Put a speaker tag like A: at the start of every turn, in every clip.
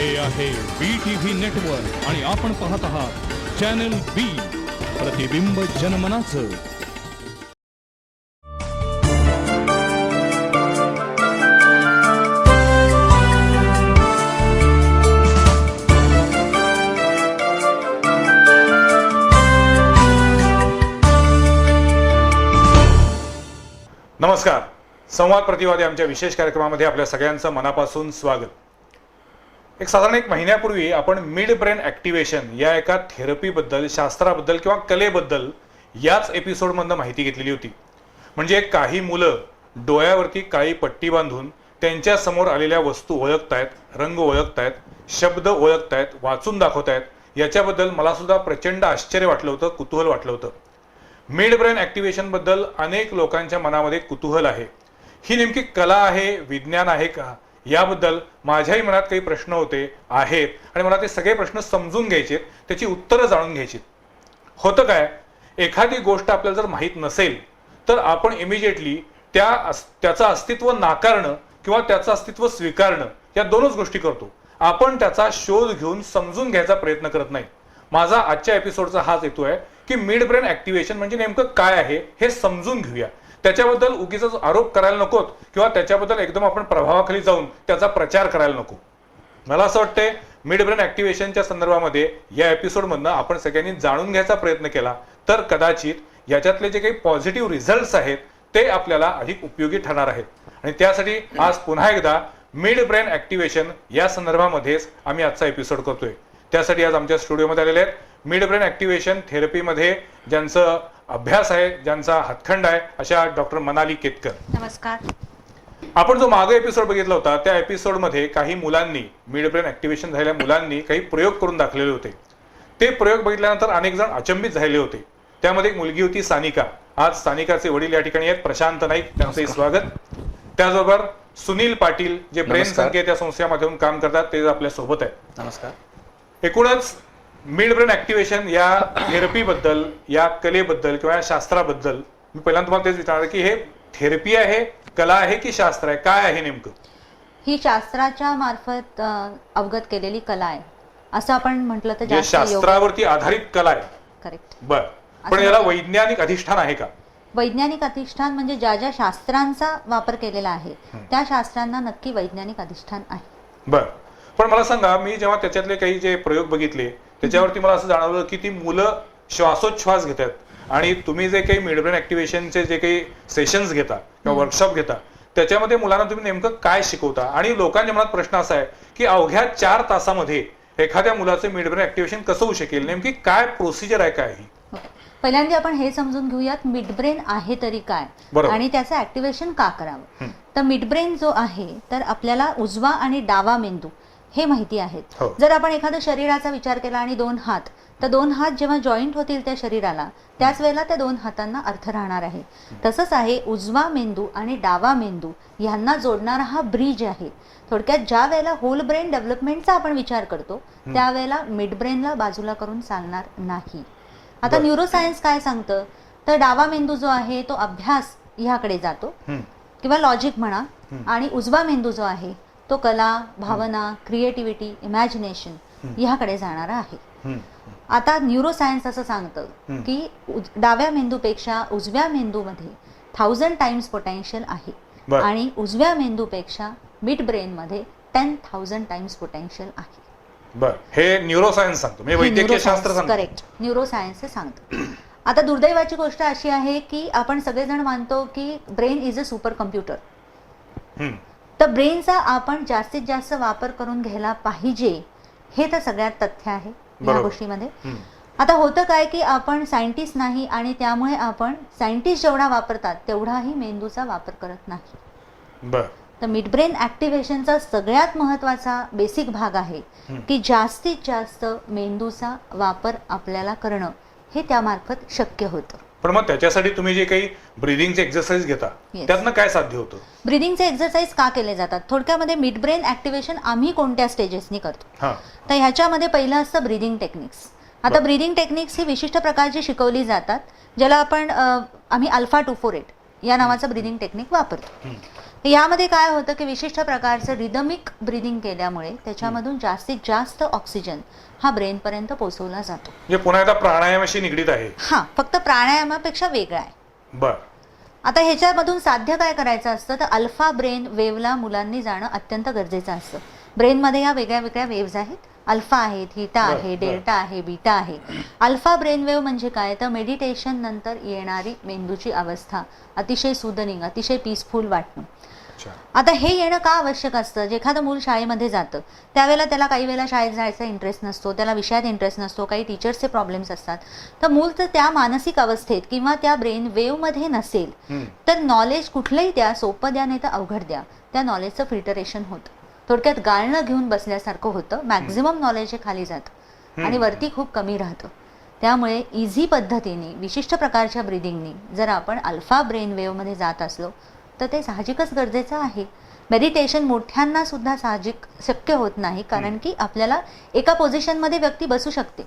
A: हे आहे BTV network आणि आपण पाहत आहात चॅनल बी, प्रतिबिंब जनमनाचं.
B: नमस्कार. संवाद प्रतिवादी आमच्या विशेष कार्यक्रमामध्ये आपल्या सगळ्यांचं मनापासून स्वागत. साधारण एक महिन्यापूर्वी आपण मिड ब्रेन ॲक्टिव्हेशन या एका थेरपीबद्दल, शास्त्राबद्दल किंवा कलेबद्दल याच एपिसोडमधनं माहिती घेतलेली होती. म्हणजे काही मुलं डोळ्यावरती काळी पट्टी बांधून त्यांच्या समोर आलेल्या वस्तू ओळखतायत, रंग ओळखतायत, शब्द ओळखतायत, वाचून दाखवतायत. याच्याबद्दल मला सुद्धा प्रचंड आश्चर्य वाटलं होतं, कुतूहल वाटलं होतं. मिड ब्रेन ॲक्टिव्हेशन बद्दल अनेक लोकांच्या मनामध्ये कुतूहल आहे. ही नेमकी कला आहे, विज्ञान आहे का, याबद्दल माझ्याही मनात काही प्रश्न आहेत आणि मला ते सगळे प्रश्न समजून घ्यायचे, त्याची उत्तरं जाणून घ्यायची. होतं काय, एखादी गोष्ट आपल्याला जर माहीत नसेल तर आपण इमिजिएटली त्याचं अस्तित्व नाकारणं किंवा त्याचं अस्तित्व स्वीकारणं या दोनच गोष्टी करतो. आपण त्याचा शोध घेऊन समजून घ्यायचा प्रयत्न करत नाही. माझा आजच्या एपिसोडचा हाच हेतू आहे की मिड ब्रेन ॲक्टिव्हेशन म्हणजे नेमकं काय आहे हे समजून घेऊया. त्याच्याबद्दल उगीच आरोप करायला नकोत किंवा त्याच्याबद्दल एकदम आपण प्रभावाखाली जाऊन त्याचा प्रचार करायला नको. मला असं वाटतंय मिड ब्रेन ॲक्टिव्हेशनच्या संदर्भामध्ये या एपिसोडमधनं आपण सगळ्यांनी जाणून घ्यायचा प्रयत्न केला तर कदाचित याच्यातले जे काही पॉझिटिव्ह रिझल्ट्स आहेत ते आपल्याला अधिक उपयोगी ठरणार आहेत. आणि त्यासाठी आज पुन्हा एकदा मिड ब्रेन ॲक्टिव्हेशन या संदर्भामध्येच आम्ही आजचा एपिसोड करतोय. त्यासाठी आज आमच्या स्टुडिओमध्ये आलेले आहेत मिड ब्रेन ॲक्टिव्हेशन थेरपीमध्ये ज्यांचं अभ्यास आहे, ज्यांचा हातखंड आहे, अशा डॉक्टर मनाली केतकर.
C: नमस्कार.
B: आपण जो मागे एपिसोड बघितला होता त्या एपिसोडमध्ये काही मुलांनी, मिड ब्रेन ॲक्टिव्हेशन झालेल्या मुलांनी काही प्रयोग करून दाखवलेले होते. ते प्रयोग बघितल्यानंतर अनेक जण अचंबित झालेले होते. त्यामध्ये एक मुलगी होती सानिका. आज सानिकाचे वडील या ठिकाणी आहेत, प्रशांत नाईक, त्यांचे स्वागत. त्याचबरोबर सुनील पाटील जे ब्रेन संकेत या संस्थेमधून काम करतात ते आपल्या सोबत आहेत.
D: नमस्कार.
B: एकूणच मिड ब्रेन ॲक्टिव्हेशन या थेरपीबद्दल, या कलेबद्दल किंवा या शास्त्राबद्दल मी पहिल्यांदा तुम्हाला तेच विचारणार की हे थेरपी आहे, कला आहे की शास्त्र आहे, काय आहे नेमकं?
C: ही शास्त्राच्या मार्फत अवगत केलेली कला आहे असं आपण म्हटलं तर जास्त
B: शास्त्रावरती आधारित कला आहे.
C: करेक्ट.
B: बर, पण याला वैज्ञानिक अधिष्ठान आहे का?
C: वैज्ञानिक अधिष्ठान म्हणजे ज्या ज्या शास्त्रांचा वापर केलेला आहे त्या शास्त्रांना नक्की वैज्ञानिक अधिष्ठान आहे.
B: बर, पण मला सांगा, मी जेव्हा त्याच्यातले काही जे प्रयोग बघितले त्याच्यावरती मला असं जाणवलं की ती मुलं श्वासोच्छ्वास घेतात आणि तुम्ही जे काही मिड ब्रेन ॲक्टिव्हेशनचे जे काही सेशन्स घेता किंवा वर्कशॉप घेता त्याच्यामध्ये मुलांना तुम्ही नेमकं काय शिकवता? आणि लोकांच्या मनात प्रश्न असा आहे की अवघ्या 4 तासामध्ये एखाद्या मुलाचं मिड ब्रेन ॲक्टिव्हेशन कसं होऊ शकेल? नेमकी काय प्रोसिजर आहे, काय ही?
C: पहिल्यांदा आपण हे समजून घेऊयात मिड ब्रेन आहे तरी काय आणि त्याचं ॲक्टिव्हेशन का करावं. तर मिड ब्रेन जो आहे तर आपल्याला उजवा आणि डावा मेंदू हे माहिती आहेत. जर आपण एखाद्या शरीराचा विचार केला आणि 2 हात, तर 2 हात जेव्हा जॉईंट होतील त्या शरीराला त्याच वेळेला त्या 2 हातांना अर्थ राहणार आहे. तसंच आहे उजवा मेंदू आणि डावा मेंदू यांना जोडणारा हा ब्रिज आहे. थोडक्यात ज्या वेळेला होल ब्रेन डेव्हलपमेंटचा आपण विचार करतो त्यावेळेला मिड ब्रेनला बाजूला करून चालणार नाही. आता न्यूरोसायन्स काय सांगतं तर डावा मेंदू जो आहे तो अभ्यास ह्याकडे जातो किंवा लॉजिक म्हणा, आणि उजवा मेंदू जो आहे तो कला, भावना, क्रिएटिव्हिटी, इमॅजिनेशन ह्याकडे जाणारा आहे. आता न्यूरोसायन्स असं सांगतं की डाव्या मेंदूपेक्षा उजव्या मेंदूमध्ये 1000 टाइम्स पोटेन्शियल आहे आणि उजव्या मेंदूपेक्षा मिड ब्रेन मध्ये 10,000 टाइम्स पोटेन्शियल आहे.
B: बर, हे न्यूरोसायन्स सांगतो, म्हणजे वैद्यकीय शास्त्र सांगतो.
C: करेक्ट, न्यूरोसायन्स सांगतं. आता दुर्दैवाची गोष्ट अशी आहे की आपण सगळेजण मानतो की brain is a super computer. तर ब्रेनचा आपण जास्तीत जास्त वापर करून घ्यायला पाहिजे हे तर सगळ्यात तथ्य आहे या गोष्टीमध्ये. आता होतं काय की आपण सायंटिस्ट नाही आणि त्यामुळे आपण सायंटिस्ट जेवढा वापरतात तेवढाही मेंदूचा वापर करत नाही.
B: बर,
C: तर मिड ब्रेन ॲक्टिव्हेशनचा सगळ्यात महत्त्वाचा बेसिक भाग आहे की जास्तीत जास्त मेंदूचा वापर आपल्याला करणं हे त्यामार्फत शक्य होतं.
B: पण मग त्याच्यासाठी तुम्ही जे काही ब्रीदिंगचे एक्सरसाइज घेता त्यातनं काय साध्य होतं?
C: ब्रीदिंगचे एक्सरसाइज का केले जातात? थोडक्यामध्ये मिड ब्रेन ॲक्टिव्हेशन आम्ही कोणत्या स्टेजेसनी करतो तर ह्याच्यामध्ये पहिलं असतं ब्रीदिंग टेक्निक्स. आता ब्रीदिंग टेक्निक्स ही विशिष्ट प्रकारची शिकवली जातात ज्याला आम्ही अल्फा 248 या नावाचं ब्रीदिंग टेक्निक वापरतो. यामध्ये काय होतं की विशिष्ट प्रकारचं रिदमिक ब्रिदिंग केल्यामुळे त्याच्यामधून जास्तीत जास्त ऑक्सिजन हा ब्रेन पर्यंत पोहोचवला जातो.
B: म्हणजे पुन्हा एकदा प्राणायामाशी निगडीत आहे.
C: हा, फक्त प्राणायामापेक्षा वेगळा आहे.
B: बर.
C: आता ह्याच्यामधून साध्य काय करायचं असतं तर अल्फा ब्रेन वेव्हला मुलांनी जाणं अत्यंत गरजेचं असतं. ब्रेनमध्ये या वेगळ्या वेगळ्या वेव्ज आहेत. अल्फा आहे, थीटा आहे, डेल्टा आहे, बीटा आहे. अल्फा ब्रेन वेव्ह म्हणजे काय तर मेडिटेशन नंतर येणारी मेंदूची अवस्था, अतिशय सुदनिंग, अतिशय पीसफुल वाटणं. आता हे येणं का आवश्यक असतं? जे एखादं मूल शाळेमध्ये जातं त्यावेळेला त्याला काही वेळेला शाळेत जायचा इंटरेस्ट नसतो, त्याला विषयात इंटरेस्ट नसतो, काही टीचर्सचे प्रॉब्लेम्स असतात. तर मूल तर त्या मानसिक अवस्थेत किंवा त्या ब्रेन वेव्हमध्ये नसेल तर नॉलेज कुठलंही द्या, सोपं द्या नाही तर अवघड द्या, त्या नॉलेजचं फिल्टरेशन होतं. थोडक्यात गाळणं घेऊन बसल्यासारखं होतं. मॅक्झिमम नॉलेज हे खाली जातं आणि वरती खूप कमी राहतं. त्यामुळे इझी पद्धतीने विशिष्ट प्रकारच्या ब्रिदिंगनी जर आपण अल्फा ब्रेन वेव्हमध्ये जात असलो तर ते साहजिकच गरजेचं आहे. मेडिटेशन मोठ्यांना सुद्धा साहजिक शक्य होत नाही, कारण की आपल्याला एका पोझिशनमध्ये व्यक्ती बसू शकते,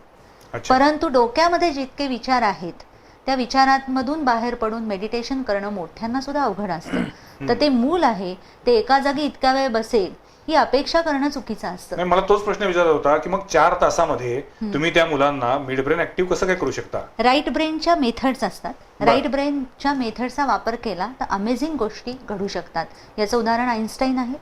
C: परंतु डोक्यामध्ये जितके विचार आहेत त्या विचारांमधून बाहेर पडून मेडिटेशन करणं मोठ्यांना सुद्धा अवघड असतं. तर ते मूल आहे ते एका जागी इतक्या वेळ बसेल ही अपेक्षा करणं चुकीचं असतं.
B: मला तोच प्रश्न विचारला होता की मग 4 तासामध्ये तुम्ही त्या मुलांना मिड ब्रेन ऍक्टिव्ह कसं काय करू शकता?
C: राईट ब्रेनच्या मेथड्स असतात. राईट ब्रेनच्या मेथडचा वापर केला तर अमेझिंग गोष्टी घडू शकतात. याचं उदाहरण आईन्स्टाईन आहे.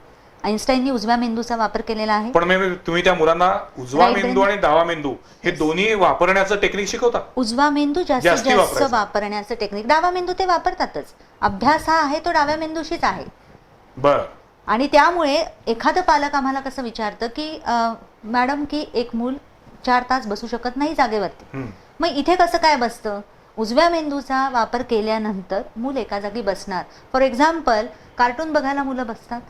C: आईन्स्टाईननी उजव्या मेंदूचा वापर केलेला आहे.
B: पण तुम्ही त्या मुलांना उजवा मेंदू आणि डावा मेंदू हे दोन्ही वापरण्याचं टेक्निक शिकवता?
C: उजवा मेंदू जास्तीत जास्त वापरण्याचं टेक्निक. डावा मेंदू ते वापरतातच. अभ्यास हा आहे तो डाव्या मेंदूशीच आहे.
B: बर.
C: आणि त्यामुळे एखादं पालक आम्हाला कसं विचारतं की मॅडम की एक मूल 4 तास बसू शकत नाही जागेवरती, मग इथे कसं काय बसतं? उजव्या मेंदूचा वापर केल्यानंतर मूल एका जागी बसणार. फॉर एक्झाम्पल कार्टून बघायला मुलं बसतात,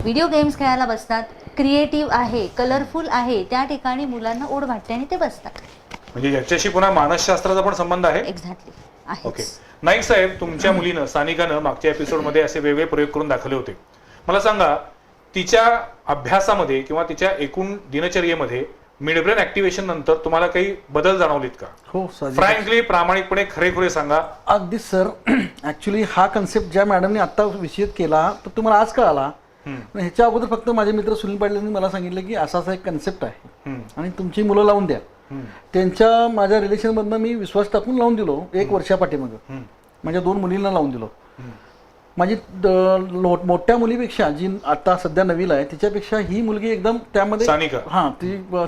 C: व्हिडिओ गेम्स खेळायला बसतात, क्रिएटिव्ह आहे, कलरफुल आहे, त्या ठिकाणी मुलांना ओढ वाटते आणि ते बसतात.
B: म्हणजे याच्याशी पुन्हा मानसशास्त्राचा पण संबंध आहे?
C: एक्झॅक्टली आहे.
B: ओके. नाईक साहेब, तुमच्या मुलीनं सानिकानं मागच्या एपिसोडमध्ये असे वेगळे प्रयोग करून दाखवले होते. मला सांगा, तिच्या अभ्यासामध्ये किंवा तिच्या एकूण दिनचर्येमध्ये मिड ब्रेन ऍक्टिव्हेशन नंतर तुम्हाला काही बदल जाणवलेत का?
D: हो,
B: फ्रँकली, प्रामाणिकपणे, खरेखुरे सांगा.
D: अगदी सर. ऍक्च्युली हा कन्सेप्ट ज्या मॅडमने आता विषय केला तो तुम्हाला आज कळाला. ह्याच्या अगोदर फक्त माझे मित्र सुनील पाटील यांनी मला सांगितलं की असा एक कन्सेप्ट आहे आणि तुमची मुलं लावून द्या. त्यांच्या माझ्या रिलेशन मधनं मी विश्वास टाकून लावून दिलो 1 वर्षापाठीमागं. माझ्या 2 मुलींना लावून दिलो. माझी मोठ्या मुलीपेक्षा जी आता सध्या नवीला आहे तिच्यापेक्षा ही मुलगी एकदम त्यामध्ये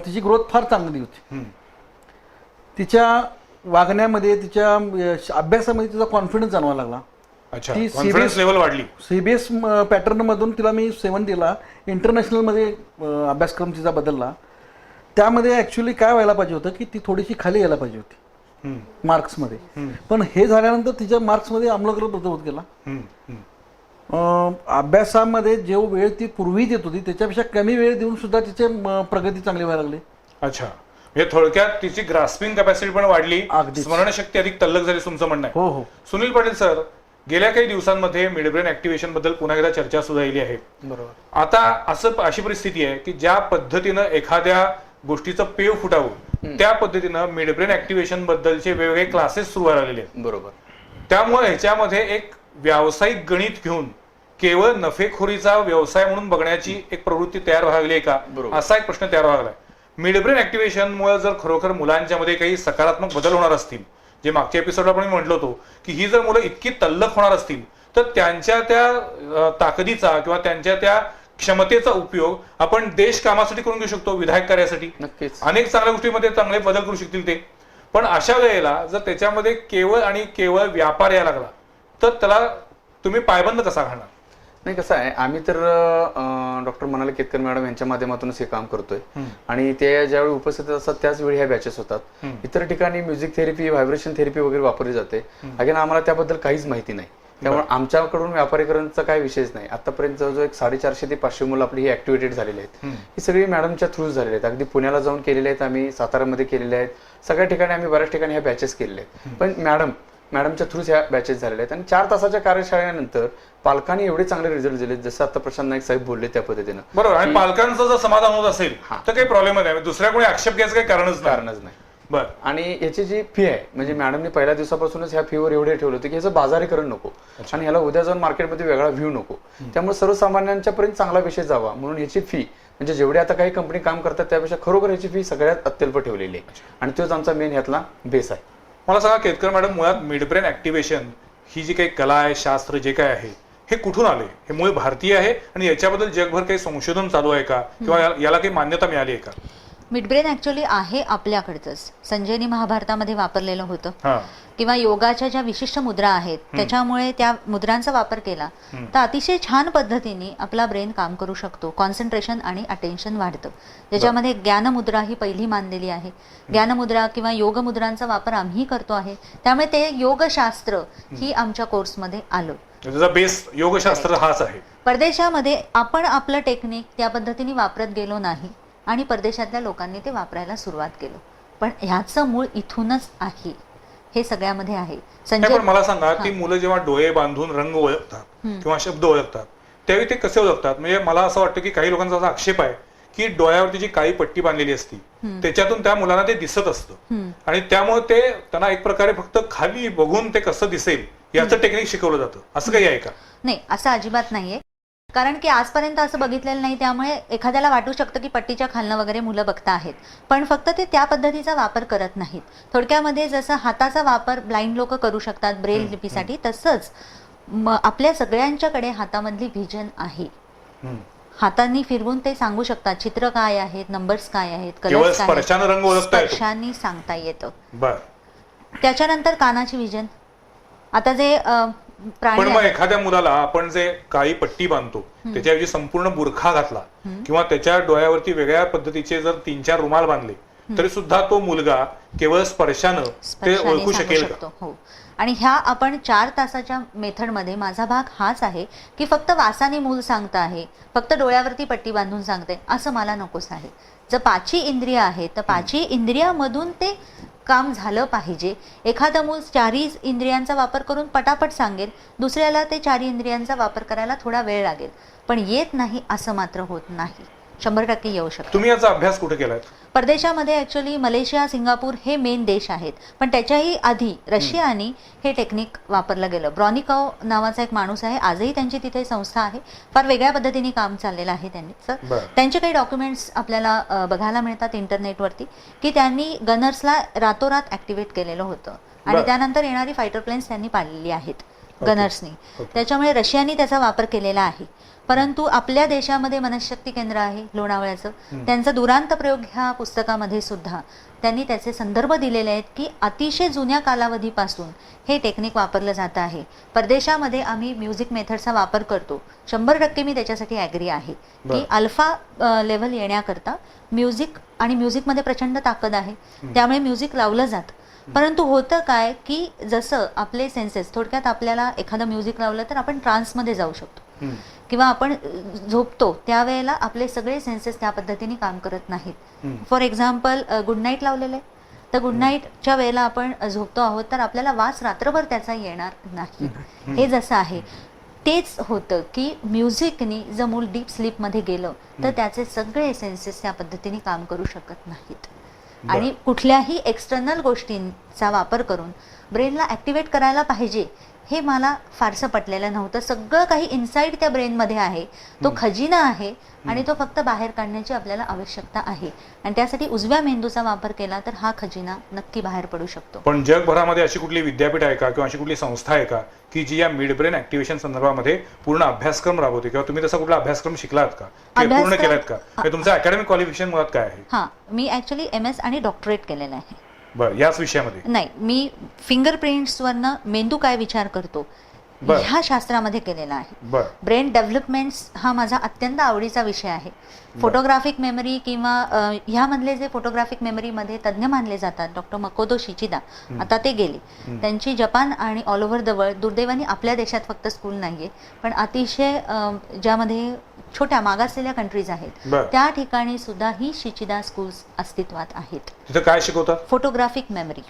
D: तिची ग्रोथ फार चांगली होती. तिच्या वागण्यामध्ये, तिच्या अभ्यासामध्ये तिचा कॉन्फिडन्स जाणवायला लागला.
B: ती कॉन्फिडन्स लेवल वाढली.
D: सीबीएस पॅटर्न मधून तिला मी 7 दिला. इंटरनॅशनल मध्ये अभ्यासक्रम तिचा बदलला. त्यामध्ये ऍक्च्युली काय व्हायला पाहिजे होतं की ती थोडीशी खाली यायला पाहिजे होती मार्क्समध्ये, पण हे झाल्यानंतर तिच्या मार्क्समध्ये आमूलाग्र बदल होत गेला. अभ्यासामध्ये जो वेळ ती पूर्वी देत होती त्याच्यापेक्षा कमी वेळ देऊन सुद्धा तिचे प्रगती चांगली व्हायला लागली.
B: अच्छा, म्हणजे थोडक्यात तिची ग्रास्पिंग कॅपॅसिटी पण वाढली, स्मरणशक्ती अधिक तल्लक झाली तुमचं म्हणणं आहे?
D: हो हो.
B: सुनील पाटील सर, गेल्या काही दिवसांमध्ये मिड ब्रेन ऍक्टिव्हेशन बद्दल पुन्हा एकदा चर्चा सुद्धा झाली आहे.
D: बरोबर.
B: आता अशी परिस्थिती आहे की ज्या पद्धतीनं एखाद्या गोष्टीचं पेव फुटावं त्या पद्धतीनं मिड ब्रेन ऍक्टिव्हेशन बद्दलचे वेगवेगळे क्लासेस सुरू व्हायला लागलेले आहेत.
D: बरोबर.
B: त्यामुळे ह्याच्यामध्ये एक व्यावसायिक गणित घेऊन केवळ नफेखोरीचा व्यवसाय म्हणून बघण्याची एक प्रवृत्ती तयार व्हायला लागली आहे का, असा एक प्रश्न तयार व्हायला लागलाय. मिड ब्रेन ऍक्टिव्हेशन मुळे जर खरोखर मुलांच्या मध्ये काही सकारात्मक बदल होणार असतील, जे मागच्या एपिसोडला आपण म्हटलं होतो की ही जर मुलं इतकी तल्लख होणार असतील तर त्यांच्या त्या ताकदीचा किंवा त्यांच्या त्या क्षमतेचा उपयोग आपण देश कामासाठी करून घेऊ शकतो, विधायक कार्यासाठी. नक्कीच अनेक चांगल्या गोष्टीमध्ये चांगले बदल करू शकतील ते. पण अशा वेळेला जर त्याच्यामध्ये केवळ आणि केवळ व्यापार यायला लागला तर त्याला तुम्ही पायबंद कसा घालणार?
E: नाही, कसं आहे, आम्ही तर डॉक्टर मनाली केतकर मॅडम यांच्या माध्यमातूनच हे काम करतोय आणि ते ज्यावेळी उपस्थित असतात त्याच वेळी ह्या बॅचेस होतात. इतर ठिकाणी म्युझिक थेरपी, व्हायब्रेशन थेरपी वगैरे वापरली जाते. अगेन आम्हाला त्याबद्दल काहीच माहिती नाही, त्यामुळे आमच्याकडून व्यापारीकरणचा काही विषयच नाही. आतापर्यंत जवळजवळ 450 ते 500 मुलं आपली ही ऍक्टिव्हेटेड झालेली आहेत. ही सगळी मॅडमच्या थ्रू झालेली आहेत. अगदी पुण्याला जाऊन केलेले आहेत, आम्ही सातारामध्ये केलेले आहेत, सगळ्या ठिकाणी आम्ही बऱ्याच ठिकाणी ह्या बॅचेस केलेले आहेत. पण मॅडमच्या थ्रू ह्या बॅचेस झालेल्या आहेत आणि 4 तासाच्या कार्यशाळेनंतर पालकांनी एवढे चांगले रिझल्ट दिले जसं आता प्रशांत नाईक साहेब बोलले त्या पद्धतीनं.
B: बरोबर. आणि पालकांचं जर समाधान होत असेल तर काही प्रॉब्लेम नाही, दुसऱ्या कोणी आक्षेप घ्यायचं काही कारणच नाही. बर.
E: आणि याची जी फी आहे म्हणजे मॅडमने पहिल्या दिवसापासूनच ह्या फीवर एवढे ठेवलं होतं की ह्याचं बाजारीकरण नको आणि ह्याला उद्या जाऊन मार्केटमध्ये वेगळा व्ह्यू नको, त्यामुळे सर्वसामान्यांच्या पर्यंत चांगला विषय जावा म्हणून ह्याची फी म्हणजे जेवढे आता काही कंपनी काम करतात त्यापेक्षा खरोखर ह्याची फी सगळ्यात अत्यल्प ठेवलेली आहे आणि तोच आमचा मेन ह्यातला बेस आहे.
B: मला सांगा केतकर मॅडम, मुळात मिड ब्रेन ऍक्टिव्हेशन ही जी काही कला आहे, शास्त्र जे काय आहे, हे कुठून आले? हे मूळ भारतीय आहे आणि याच्याबद्दल जगभर काही संशोधन चालू आहे का किंवा याला काही मान्यता मिळाली आहे का?
C: मिडब्रेन ऍक्च्युअली आहे आपल्याकडचंच. संजयनी महाभारतामध्ये वापरलेलं होतं
B: हा.
C: किंवा योगाच्या ज्या विशिष्ट मुद्रा आहेत त्याच्यामुळे त्या मुद्रांचा वापर केला तर अतिशय छान पद्धतीने आपला ब्रेन काम करू शकतो. कॉन्सन्ट्रेशन आणि अटेन्शन वाढतं. ज्याच्यामध्ये ज्ञानमुद्रा ही पहिली मानलेली आहे. ज्ञानमुद्रा किंवा योग मुद्रांचा वापर आम्ही करतो आहे, त्यामुळे ते योगशास्त्र ही आमच्या कोर्समध्ये आलं.
B: त्याचा बेस योगशास्त्र हाच आहे.
C: परदेशामध्ये आपण आपलं टेक्निक त्या पद्धतीने वापरत गेलो नाही आणि परदेशातल्या लोकांनी ते वापरायला सुरुवात केलं, पण ह्याचं मूळ इथूनच आहे. हे सगळ्यामध्ये आहे.
B: नाही, पण मला सांगा, ती मुलं जेव्हा डोळे बांधून रंग ओळखतात किंवा शब्द ओळखतात त्यावेळी ते कसे ओळखतात? म्हणजे मला असं वाटतं की काही लोकांचा असा आक्षेप आहे की डोळ्यावरती जी काळी पट्टी बांधलेली असती त्याच्यातून त्या मुलांना ते दिसत असतं आणि त्यामुळे ते त्यांना एक प्रकारे फक्त खाली बघून ते कसं दिसेल याचं टेक्निक शिकवलं जातं. असं काही आहे का?
C: नाही, असं अजिबात नाहीये. कारण की आजपर्यंत असं बघितलेलं नाही, त्यामुळे एखाद्याला वाटू शकतं की पट्टीच्या खालनं वगैरे मुलं बघता आहेत, पण फक्त ते त्या पद्धतीचा वापर करत नाहीत. थोडक्यामध्ये जसं हाताचा वापर ब्लाइंड लोक करू शकतात ब्रेल लिपीसाठी, तसंच आपल्या सगळ्यांच्याकडे हातामधली व्हिजन आहे. हातांनी फिरवून ते सांगू शकतात चित्र काय आहेत, नंबर्स काय आहेत, कलर्स काय आहेत, स्पर्शांनी सांगता येतं. त्याच्यानंतर कानाची व्हिजन. आता जे
B: पण मग एखाद्या मुलाला आपण जे काळी पट्टी बांधतो त्याच्याऐवजी संपूर्ण बुरखा घातला किंवा त्याच्या डोळ्यावरती वेगळ्या पद्धतीचे जर 3-4 रुमाल बांधले तरी सुद्धा तो मुलगा केवळ स्पर्शानं ते ओळखू शकेल का?
C: हो. आणि ह्या आपण 4 तासाच्या मेथडमध्ये माझा भाग हाच आहे की फक्त वासाने मूल सांगता आहे, फक्त डोळ्यावरती पट्टी बांधून सांगते असं मला नकोच आहे. जर 5 इंद्रिय आहेत तर 5 इंद्रियामधून ते काम झालं पाहिजे. एखादं मूल 4 इंद्रियांचा वापर करून पटापट सांगेल, दुसऱ्याला ते 4 इंद्रियांचा वापर करायला थोडा वेळ लागेल, पण येत नाही असं मात्र होत नाही. 100% येऊ शकतो.
B: तुम्ही याचा अभ्यास कुठे केलाय?
C: परदेशामध्ये ऍक्च्युअली मलेशिया, सिंगापूर हे मेन देश आहेत, पण त्याच्याही आधी रशियानी हे टेक्निक वापरलं गेलं. ब्रॉनिकॉव नावाचा एक माणूस आहे, आजही त्यांची तिथे संस्था आहे. फार वेगळ्या पद्धतीने काम चाललेलं आहे त्यांनी. त्यांचे काही डॉक्युमेंट्स आपल्याला बघायला मिळतात इंटरनेटवरती की त्यांनी गनर्सला रातोरात ऍक्टिव्हेट केलेलं होतं आणि त्यानंतर येणारी फायटर प्लेन्स त्यांनी पाडलेली आहेत गनर्सनी. त्याच्यामुळे रशियानी त्याचा वापर केलेला आहे. परंतु आपल्या देशामध्ये मनशक्ती केंद्र आहे लोणावळ्याचं, त्यांचा दुरांत प्रयोग ह्या पुस्तकामध्ये सुद्धा त्यांनी त्याचे संदर्भ दिलेले आहेत की अतिशय जुन्या कालावधीपासून हे टेक्निक वापरलं जात आहे. परदेशामध्ये आम्ही म्युझिक मेथडचा वापर करतो. 100% मी त्याच्यासाठी ॲग्री आहे की अल्फा लेव्हल येण्याकरता म्युझिक आणि म्युझिकमध्ये प्रचंड ताकद आहे, त्यामुळे म्युझिक लावलं जातं. परंतु होतं काय की जसं आपले सेन्सेस, थोडक्यात आपल्याला एखादं म्युझिक लावलं तर आपण ट्रान्समध्ये जाऊ शकतो किंवा आपण झोपतो त्यावेळेला आपले सगळे सेन्सेस त्या पद्धतीने काम करत नाहीत. फॉर एक्झाम्पल गुड नाईट लावलेलं आहे तर गुड नाईटच्या वेळेला आपण झोपतो आहोत तर आपल्याला वास रात्रभर त्याचा येणार नाही. हे जसं आहे तेच होतं की म्युझिकनी जर मूल डीप स्लीपमध्ये गेलं तर त्याचे सगळे सेन्सेस त्या पद्धतीने काम करू शकत नाहीत आणि कुठल्याही एक्सटर्नल गोष्टींचा वापर करून ब्रेनला ॲक्टिवेट करायला पाहिजे हे मला फारसं पटलेलं नव्हतं. सगळं काही इनसाइड त्या ब्रेनमध्ये आहे, तो खजिना आहे आणि तो फक्त बाहेर काढण्याची आपल्याला आवश्यकता आहे आणि त्यासाठी उजव्या मेंदूचा वापर केला तर हा खजिना नक्की बाहेर पडू शकतो.
B: पण जगभरामध्ये अशी कुठली विद्यापीठ आहे का किंवा अशी कुठली संस्था आहे का की जी या मिड ब्रेन ऍक्टिव्हेशन संदर्भामध्ये पूर्ण अभ्यासक्रम राबवते किंवा तुम्ही तसा कुठला अभ्यासक्रम शिकलात का, पूर्ण केलात का? तुमचं अकॅडमिक क्वालिफिकेशन मुळात काय आहे?
C: हां, मी ऍक्च्युली MS आणि डॉक्टरेट केलेलं आहे.
B: बरं, याच विषयामध्ये?
C: नाही, मी फिंगरप्रिंट्सवरनं मेंदू काय विचार करतो ह्या शास्त्रामध्ये केलेला आहे. ब्रेन डेव्हलपमेंट्स हा माझा अत्यंत आवडीचा विषय आहे. फोटोग्राफिक मेमरी किंवा ह्यामधले जे फोटोग्राफिक मेमरीमध्ये तज्ज्ञ मानले जातात डॉक्टर मकोतो शिचिदा, आता ते गेले. त्यांची जपान आणि ऑल ओव्हर द वर्ल्ड, दुर्दैवाने आपल्या देशात फक्त स्कूल नाहीये पण अतिशय ज्यामध्ये छोट्या मागासलेल्या कंट्रीज आहेत त्या ठिकाणी सुद्धा ही शिचिदा स्कूल्स अस्तित्वात आहेत.
B: तिथे काय शिकवतात?
C: Photographic memory.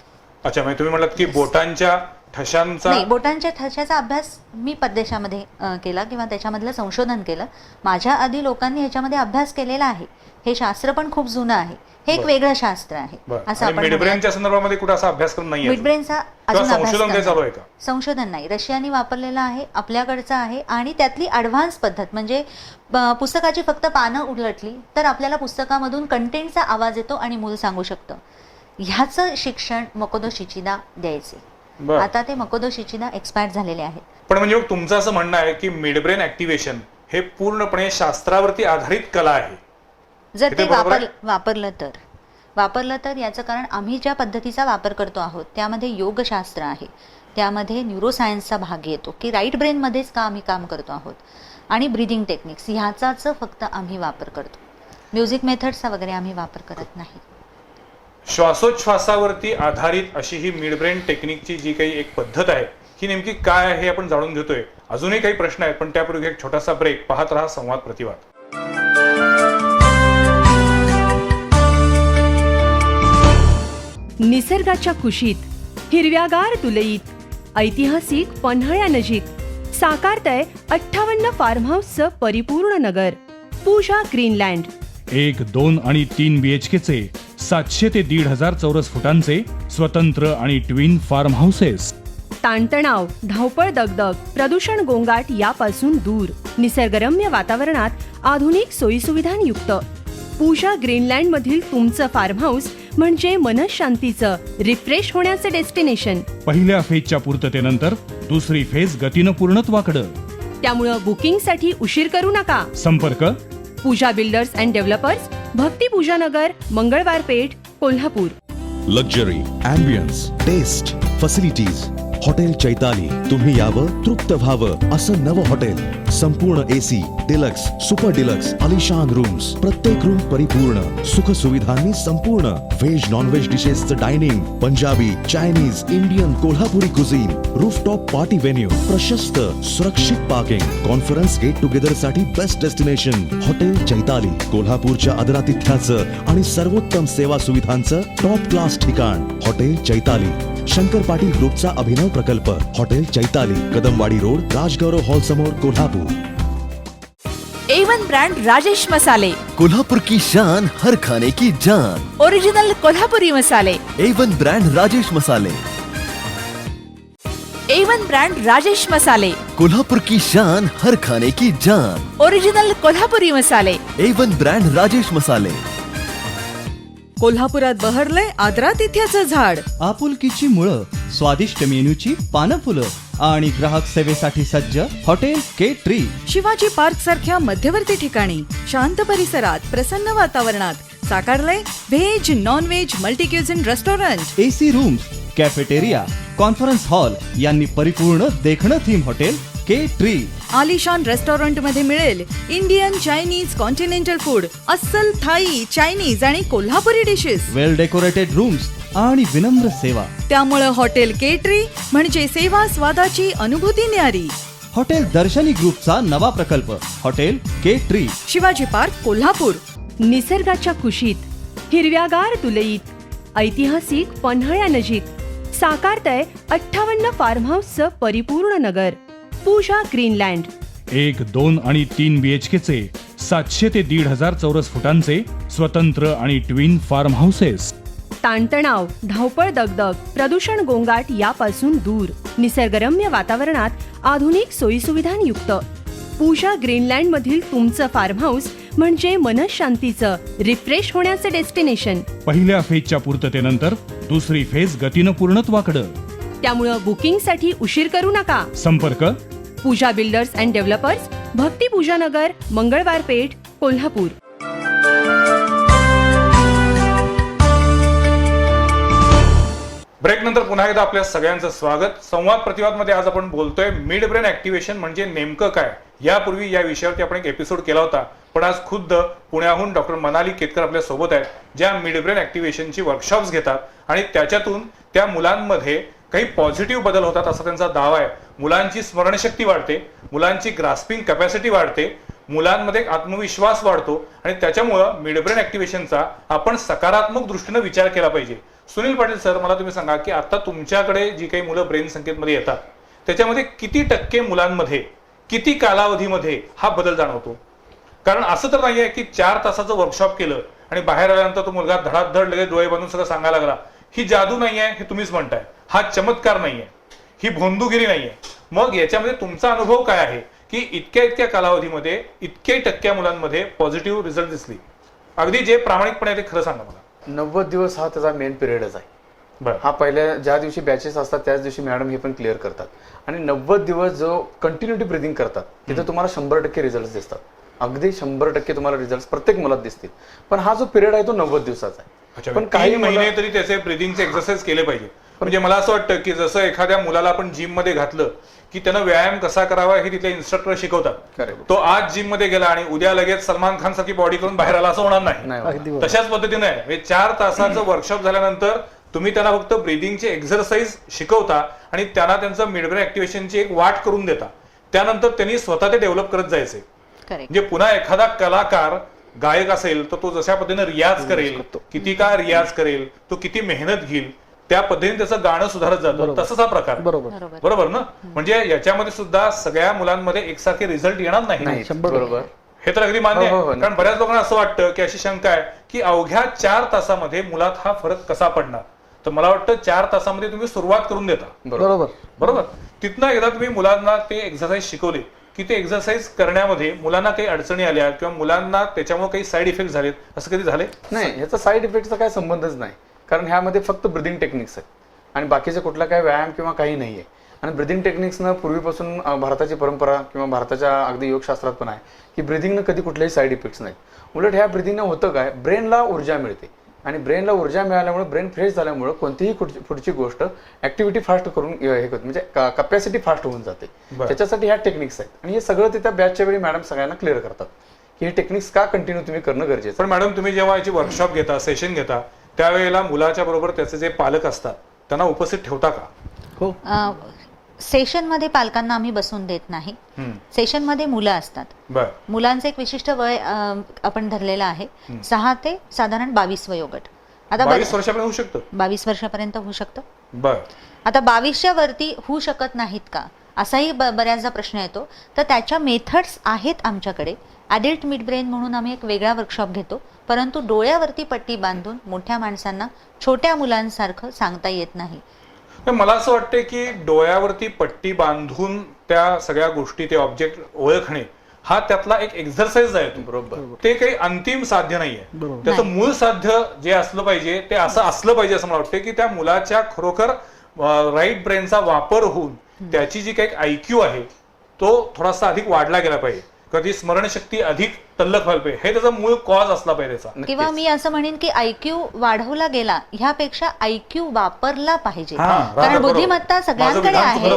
B: अच्छा, म्हणजे तुम्ही म्हणालात की बोटांच्या ठशांचा?
C: नाही, बोटांच्या ठशाचा अभ्यास मी परदेशामध्ये केला किंवा त्याच्यामधलं संशोधन केलं. माझ्या आधी लोकांनी ह्याच्यामध्ये अभ्यास केलेला आहे हे शास्त्र पण खूप जुनं आहे, हे एक वेगळं शास्त्र आहे असं आपण
B: मिडब्रेनच्या संदर्भामध्ये कुठे असा अभ्यासक्रम नाही
C: मिडब्रेनचा अजून
B: संशोधन काही चालू आहे का?
C: संशोधन नाही, रशियानी वापरलेलं आहे, आपल्याकडचं आहे आणि त्यातली ॲडव्हान्स पद्धत म्हणजे पुस्तकाची फक्त पानं उलटली तर आपल्याला पुस्तकामधून कंटेंटचा आवाज येतो आणि मूल सांगू शकतं. ह्याचं शिक्षण मकोतो शिचिदा द्यायचे. आता ते मकोतो शिचिदा एक्सपायर झालेले आहेत.
B: पण म्हणजे तुमचं असं म्हणणं आहे की मिडब्रेन ऍक्टिव्हेशन हे पूर्णपणे शास्त्रावरती आधारित कला आहे.
C: जर ते वापरलं तर याचं कारण आम्ही ज्या पद्धतीचा वापर करतो आहोत त्यामध्ये योगशास्त्र आहे, त्यामध्ये न्यूरोसायन्सचा भाग येतो की राईट ब्रेनमध्येच का आम्ही काम करतो आहोत आणि ब्रीदिंग टेक्निक्स ह्याचाच फक्त आम्ही वापर करतो. म्युझिक मेथड्सचा वगैरे आम्ही वापर करत नाही.
B: श्वासोच्छ्वासावरती आधारित अशी ही मिडब्रेन टेक्निकची जी काही एक पद्धत आहे ही नेमकी काय आहे हे आपण जाणून घेतोय. अजूनही काही प्रश्न आहेत पण त्यापूर्वी एक छोटासा ब्रेक. पाहत रहा संवाद प्रतिवाद.
F: निसर्गाच्या कुशीत हिरव्यागार तुलईत ऐतिहासिक पन्हाळ्यानजीक साकारतय 58 फार्म हाऊसचं परिपूर्ण नगर पूजा ग्रीनलँड.
A: 1, 2 आणि 3 BHKचे 700 ते 1,500 चौरस फुटांचे स्वतंत्र आणि ट्विन फार्म हाऊसेस.
F: ताणतणाव, धावपळ, दगदग, प्रदूषण, गोंगाट यापासून दूर निसर्गरम्य वातावरणात आधुनिक सोयीसुविधांयुक्त पूजा ग्रीनलँड मधील तुमचं फार्म हाऊस म्हणजे मनशांतीचं, रिफ्रेश होण्याचं डेस्टिनेशन.
A: पहिल्या फेजच्या पूर्ततेनंतर दुसरी फेज गतीनं पूर्णत्वाकडं.
F: त्यामुळं बुकिंगसाठी उशीर करू नका.
A: संपर्क
F: Pooja builders and developers, Bhakti Pooja Nagar, Mangalwar Peth, Kolhapur.
G: Luxury, ambience, taste, facilities. Hotel Chaitali. तुम्ही यावं, तृप्त व्हावं असं नवं हॉटेल. संपूर्ण AC, डिलक्स, सुपर डिलक्स, आलिशान रूम्स. प्रत्येक रूम परिपूर्ण सुख सुविधांनी संपूर्ण. व्हेज नॉन व्हेज डिशेसचं dining, Punjabi, Chinese, Indian, Kolhapuri cuisine. Rooftop party venue, प्रशस्त सुरक्षित पार्किंग. कॉन्फरन्स गेट टुगेदर साठी बेस्ट डेस्टिनेशन हॉटेल चैताली. कोल्हापूरच्या आदरातिथ्याचं आणि सर्वोत्तम सेवा सुविधांचं टॉप क्लास ठिकाण हॉटेल चैताली. शंकर पाटील ग्रुपचा अभिनव प्रकल्प hotel Chaitali, Kadamwadi road, Rajgaurav hall समोर, कोल्हापूर.
H: A1 ब्रांड राजेश मसाले,
I: कोल्हापुर की शान, हर खाने की जान.
H: ओरिजिनल कोल्हापुरी मसाले.
I: A1 ब्रांड राजेश मसाले.
H: A1 ब्रांड राजेश मसाले,
I: कोल्हापुर की शान, हर खाने की जान.
H: ओरिजिनल कोल्हापुरी मसाले.
I: A1 ब्रांड राजेश मसाले.
H: कोल्हापुरात बहरलंय आदरातिथ्याचं झाड.
J: आपुलकीची मुळं, स्वादिष्ट मेनूची पानं फुलं आणि ग्राहक सेवेसाठी सज्ज हॉटेल K3.
H: शिवाजी पार्क सारख्या मध्यवर्ती ठिकाणी शांत परिसरात प्रसन्न वातावरणात साकारलंय veg, non veg, multicuisine restaurant.
J: AC rooms, cafeteria, conference hall यांनी परिपूर्ण देखणं थीम हॉटेल K3.
H: आलिशान रेस्टॉरंट मध्ये मिळेल इंडियन, चायनीज, कॉन्टिनेंटल फूड, अस्सल थाई, चायनीज आणि कोल्हापुरी डिशेस.
J: वेल डेकोरेटेड रूम्स आणि विनम्र सेवा.
H: त्यामुळं हॉटेल K3 म्हणजे सेवा स्वादाची अनुभूती न्यारी.
J: हॉटेल दर्शनी ग्रुपचा नवा प्रकल्प hotel K3,
H: Shivaji park, Kolhapur.
F: निसर्गाच्या कुशीत हिरव्यागार तुलईत ऐतिहासिक पन्हाळ्यानजीक साकारतय 58 फार्म हाऊसचं परिपूर्ण नगर पूजा ग्रीनलँड.
A: 1, 2 आणि 3 BHKचे 700 ते 1,500 चौरस फुटांचे स्वतंत्र आणि ट्विन फार्म हाऊसेस.
F: ताणतणाव, धावपळ, दगदग, प्रदूषण, गोंगाट यापासून दूर निसर्गरम्य वातावरणात आधुनिक सोयीसुविधांयुक्त पूजा ग्रीनलँड मधील तुमचं फार्म हाऊस म्हणजे मनशांतीचं, रिफ्रेश होण्याचं डेस्टिनेशन.
A: पहिल्या फेजच्या पूर्ततेनंतर दुसरी फेज गतीनं पूर्णत्वाकडं.
F: त्यामुळं बुकिंगसाठी उशीर करू नका.
A: संपर्क
F: Pooja builders and developers, Bhakti Pooja Nagar, Mangalwar Peth, Kolhapur.
B: Break नंतर पुन्हा एकदा आपल्या सगळ्यांचं स्वागत. संवाद प्रतिवाद मध्ये आज आपण बोलतोय मिड ब्रेन ऍक्टिव्हेशन म्हणजे नेमकं काय. यापूर्वी या विषयावरती आपण एक एपिसोड केला होता पण आज खुद्द पुण्याहून डॉक्टर मनाली केतकर आपल्या सोबत आहेत ज्या मिड ब्रेन ऍक्टिव्हेशनची वर्कशॉप्स घेतात आणि त्याच्यातून त्या मुलांमध्ये काही पॉझिटिव्ह बदल होतात असा त्यांचा दावा आहे. मुलांची स्मरणशक्ती वाढते, मुलांची ग्रास्पिंग कॅपॅसिटी वाढते, मुलांमध्ये आत्मविश्वास वाढतो आणि त्याच्यामुळं मिड ब्रेन ऍक्टिव्हेशनचा आपण सकारात्मक दृष्टीने विचार केला पाहिजे. सुनील पाटील सर, मला तुम्ही सांगा की आता तुमच्याकडे जी काही मुलं ब्रेन संकेतमध्ये येतात त्याच्यामध्ये किती टक्के मुलांमध्ये किती कालावधीमध्ये हा बदल जाणवतो? कारण असं तर नाहीये की 4 तासाचं वर्कशॉप केलं आणि बाहेर आल्यानंतर तो मुलगा धडाधड लगेच डोळे बांधून सगळं सांगायला लागला. ही जादू नाहीये, हे तुम्हीच म्हणताय. हा चमत्कार नाहीये, ही भोंदूगिरी नाहीये. मग याच्यामध्ये तुमचा अनुभव काय आहे की इतक्या कालावधीमध्ये इतक्या टक्क्या मुलांमध्ये पॉझिटिव्ह रिझल्ट दिसली? अगदी जे प्रामाणिकपणे ते खरं सांगा मला.
E: 90 दिवस हा त्याचा मेन पिरियडच आहे.
B: बरं.
E: हा पहिल्या ज्या दिवशी बॅचेस असतात त्याच दिवशी मॅडम हे पण क्लिअर करतात आणि 90 दिवस जो कंटिन्युटी ब्रिदिंग करतात तिथे तुम्हाला 100% रिझल्ट दिसतात. अगदी 100% तुम्हाला रिझल्ट प्रत्येक मुलात दिसतील. पण हा जो पिरियड आहे तो 90 दिवसाचा आहे.
B: पण काही महिने तरी त्याचे ब्रिदिंगचे एक्सरसाइज केले पाहिजे. म्हणजे मला असं वाटतं की जसं एखाद्या मुलाला आपण जिम मध्ये घातलं की त्यानं व्यायाम कसा करावा हे तिथले इन्स्ट्रक्टर शिकवतात. तो आज जिम मध्ये गेला आणि उद्या लगेच सलमान खान सारखी बॉडी करून बाहेर आला असं होणार नाही. तशाच पद्धतीने आहे. 4 तासाचं वर्कशॉप झाल्यानंतर तुम्ही त्यांना फक्त ब्रिदिंगचे एक्सरसाइज शिकवता आणि त्यांना त्यांचं मिड ब्रेन ऍक्टिव्हेशनची एक वाट करून देता. त्यानंतर त्यांनी स्वतः ते डेव्हलप करत जायचे. म्हणजे पुन्हा एखादा कलाकार गायक असेल तर तो जशा पद्धतीने रियाज करेल, किती काळ रियाज करेल, तो किती मेहनत घेईल, त्या पद्धतीने त्याचं गाणं सुधारत जातं. तसंच हा प्रकार. बरोबर ना? म्हणजे याच्यामध्ये सुद्धा सगळ्या मुलांमध्ये एकसारखे रिझल्ट येणार नाही.
E: बरोबर.
B: हे तर अगदी मान्य आहे. कारण बऱ्याच लोकांना असं वाटतं की अशी शंका आहे की अवघ्या 4 तासामध्ये मुलात हा फरक कसा पडणार. तर मला वाटतं 4 तासामध्ये तुम्ही सुरुवात करून देता. बरोबर. तिथनं एकदा तुम्ही मुलांना ते एक्सरसाइज शिकवले की ते एक्सरसाइज करण्यामध्ये मुलांना काही अडचणी आल्या किंवा मुलांना त्याच्यामुळे काही साईड इफेक्ट झालेत, असं कधी झाले?
E: नाही, ह्याचा साईड इफेक्टचा काही संबंधच नाही. कारण ह्यामध्ये फक्त ब्रिदिंग टेक्निक्स आहेत आणि बाकीचे कुठला काही व्यायाम किंवा काही नाहीये. आणि ब्रिदिंग टेक्निक्सनं पूर्वीपासून भारताची परंपरा किंवा भारताच्या अगदी योगशास्त्रात पण आहे की ब्रिदिंगनं कधी कुठलेही साईड इफेक्ट्स नाहीत. उलट ह्या ब्रिदिंगनं होतं काय, ब्रेनला ऊर्जा मिळते आणि ब्रेनला ऊर्जा मिळाल्यामुळे, ब्रेन फ्रेश झाल्यामुळे कोणतीही पुढची गोष्ट ऍक्टिव्हिटी फास्ट करून हे होते, म्हणजे कॅपॅसिटी फास्ट होऊन जाते. त्याच्यासाठी ह्या टेक्निक्स आहेत आणि हे सगळं ते त्या बॅचच्या वेळी मॅडम सगळ्यांना क्लिअर करतात की हे टेक्निक्स का कंटिन्यू तुम्ही करणं गरजेचं.
B: पण मॅडम तुम्ही जेव्हा याची वर्कशॉप घेता, सेशन घेता, त्यावेळेला मुलाच्या बरोबर त्याचे जे पालक असतात त्यांना उपस्थित ठेवता का?
D: हो.
C: सेशन मध्ये पालकांना आम्ही बसून देत नाही. सेशन मध्ये मुलं असतात. मुलांचं एक विशिष्ट वय आपण धरलेलं आहे, 6 ते साधारण 22 वयोगट. आता
B: 22 वर्षापर्यंत होऊ शकतं.
C: 22 वर्षापर्यंत होऊ शकतं. आता 22च्या वरती होऊ शकत नाहीत का, असाही बऱ्याचदा प्रश्न येतो. तर त्याच्या मेथड्स आहेत आमच्याकडे. ॲडल्ट मिड ब्रेन म्हणून आम्ही एक वेगळा वर्कशॉप घेतो, परंतु डोळ्यावरती पट्टी बांधून मोठ्या माणसांना छोट्या मुलांसारखं सांगता येत नाही.
B: मला असं वाटतं की डोळ्यावरती पट्टी बांधून त्या सगळ्या गोष्टी, ते ऑब्जेक्ट ओळखणे हा त्यातला एक एक्सरसाइज आहे. बरोबर. ते काही अंतिम साध्य नाहीये. त्याचं मूळ साध्य जे असलं पाहिजे ते असं असलं पाहिजे असं मला वाटतं की त्या मुलाच्या खरोखर राईट ब्रेनचा वापर होऊन त्याची जी काही IQ आहे तो थोडासा अधिक वाढला गेला पाहिजे. कधी स्मरणशक्ती अधिक तल्लख व्हायला पाहिजे. हे त्याचा मूळ कॉज असला पाहिजे त्याचा.
C: किंवा मी असं म्हणेन की IQ वाढवला गेला ह्यापेक्षा IQ वापरला पाहिजे. कारण बुद्धिमत्ता सगळ्यांकडे आहे,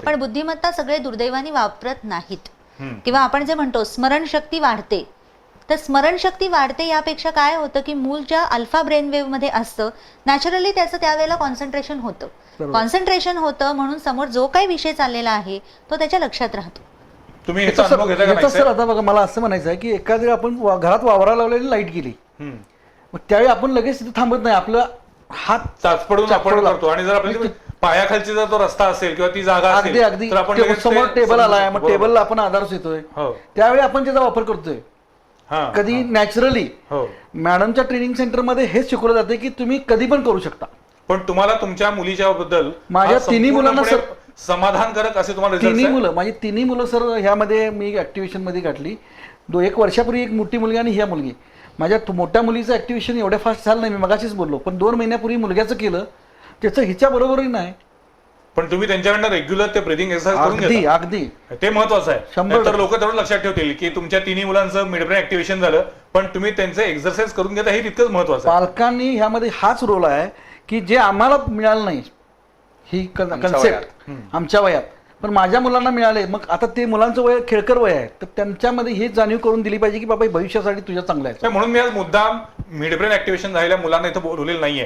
C: पण बुद्धिमत्ता सगळे दुर्दैवाने वापरत नाहीत. किंवा आपण जे म्हणतो स्मरणशक्ती वाढते, तर स्मरणशक्ती वाढते यापेक्षा काय होतं की मूल ज्या अल्फा ब्रेन वेव्ह मध्ये असतं, नॅचरली त्याचं त्यावेळेला कॉन्सन्ट्रेशन होतं म्हणून समोर जो काही विषय चाललेला आहे तो त्याच्या लक्षात राहतो.
B: तुम्ही सर
D: आता बघा, मला असं म्हणायचं आहे की एखाद्या आपण घरात वावराला लावलेली लाईट गेली, मग त्यावेळी आपण लगेच तिथे थांबत नाही, आपला हात
B: चाचपडून आपण करतो. आणि जर आपल्या पायाखालची जर तो रस्ता असेल किंवा ती जागा
D: अगदी तर आपण समोर टेबल आलाय, मग टेबलला आपण आधार येतोय, त्यावेळी आपण त्याचा वापर करतोय. कधी नॅचरली मॅडमच्या ट्रेनिंग सेंटरमध्ये हेच शिकवलं जाते की तुम्ही कधी पण करू शकता.
B: पण तुम्हाला तुमच्या मुलीच्या बद्दल
D: माझ्या तिन्ही मुलांना
B: समाधानकारक असे तुम्हाला
D: माझी तिन्ही मुलं सर ह्यामध्ये मी ऍक्टिव्हेशन मध्ये घातली. 1 वर्षापूर्वी एक मोठी मुलगी आणि ह्या मुलगी. माझ्या मोठ्या मुलीचं ऍक्टिव्हेशन एवढ्या फास्ट झालं नाही, मी मगाशीच बोललो, पण 2 महिन्यापूर्वी मुलग्याचं केलं, त्याचं हिच्या बरोबरही नाही.
B: पण तुम्ही त्यांच्याकडनं रेग्युलर ते ब्रीथिंग एक्सरसाइज करून घेता.
D: अगदी
B: ते महत्वाचं आहे. तर लोक तेवढं लक्षात ठेवतील की तुमच्या तिन्ही मुलांचं मिड ब्रेन ऍक्टिव्हेशन झालं, पण तुम्ही त्यांचं एक्सरसाइज करून घेता, हे तितकंच महत्वाचं आहे.
D: पालकांनी ह्यामध्ये हाच रोल आहे की जे आम्हाला मिळालं नाही ही कन्सेप्ट आमच्या वयात, पण माझ्या मुलांना मिळाले. मग आता ते मुलांचं वय खेळकर वय आहे, तर त्यांच्यामध्ये हे जाणीव करून दिली पाहिजे की बाबा भविष्यासाठी तुझ्या चांगलं आहे.
B: म्हणून मी आज मुद्दाम मिड ब्रेन ऍक्टिव्हेशन झालेल्या मुलांना इथं बोलवलेलं नाहीये.